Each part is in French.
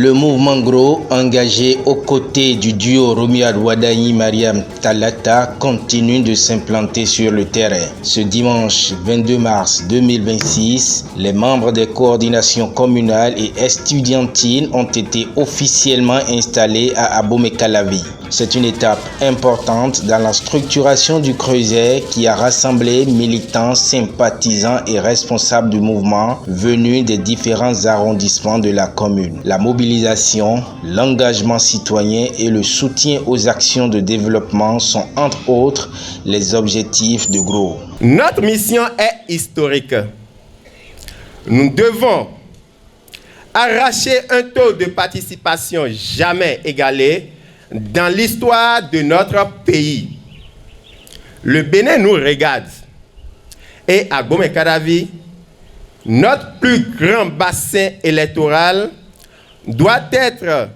Le mouvement Gros, engagé aux côtés du duo Romuald Wadayi Mariam Talata, continue de s'implanter sur le terrain. Ce dimanche 22 mars 2026, les membres des coordinations communales et estudiantines ont été officiellement installés à Abomey-Calavi. C'est une étape importante dans la structuration du Creuset qui a rassemblé militants, sympathisants et responsables du mouvement venus des différents arrondissements de la commune. La mobilisation, l'engagement citoyen et le soutien aux actions de développement sont entre autres les objectifs de Gros. Notre mission est historique. Nous devons arracher un taux de participation jamais égalé dans l'histoire de notre pays. Le Bénin nous regarde. Et à Abomey-Calavi, notre plus grand bassin électoral doit être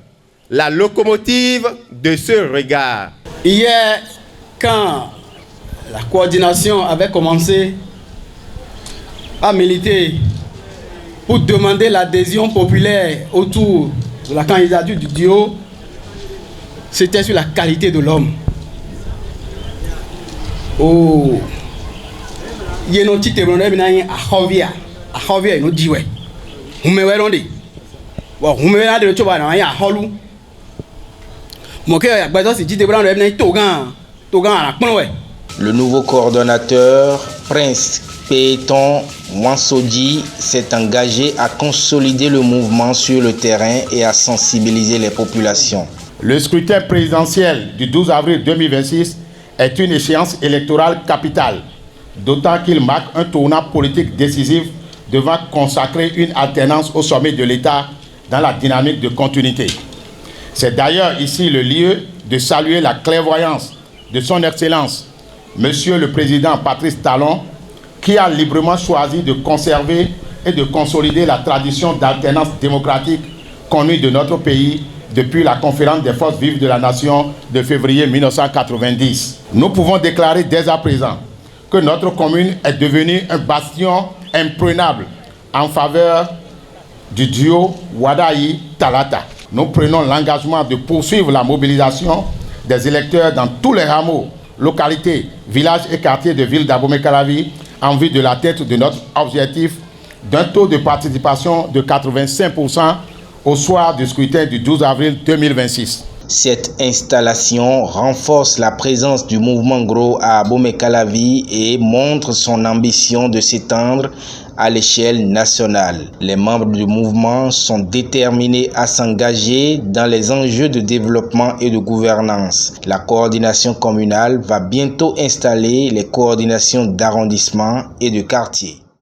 la locomotive de ce regard. Hier, quand la coordination avait commencé à militer pour demander l'adhésion populaire autour de la candidature du duo, c'était sur la qualité de l'homme. Oh, il y a un petit témoin à Hovia et nous dit ouais. Vous me voyez on bon, vous me voyez de tu vas dans un holou. Mon cœur a besoin de petit témoin de Togan à la point ouais. Le nouveau coordonnateur, Prince Péton Mwansodi, s'est engagé à consolider le mouvement sur le terrain et à sensibiliser les populations. Le scrutin présidentiel du 12 avril 2026 est une échéance électorale capitale, d'autant qu'il marque un tournant politique décisif devant consacrer une alternance au sommet de l'État dans la dynamique de continuité. C'est d'ailleurs ici le lieu de saluer la clairvoyance de son Excellence, Monsieur le Président Patrice Talon, qui a librement choisi de conserver et de consolider la tradition d'alternance démocratique connue de notre pays depuis la conférence des forces vives de la nation de février 1990. Nous pouvons déclarer dès à présent que notre commune est devenue un bastion imprenable en faveur du duo Wadayi Talata. Nous prenons l'engagement de poursuivre la mobilisation des électeurs dans tous les hameaux, localités, villages et quartiers de ville d'Abomey-Calavi en vue de l'atteinte de notre objectif d'un taux de participation de 85% au soir du scrutin du 12 avril 2026. Cette installation renforce la présence du mouvement Gros à Abomey-Calavi et montre son ambition de s'étendre à l'échelle nationale. Les membres du mouvement sont déterminés à s'engager dans les enjeux de développement et de gouvernance. La coordination communale va bientôt installer les coordinations d'arrondissement et de quartier.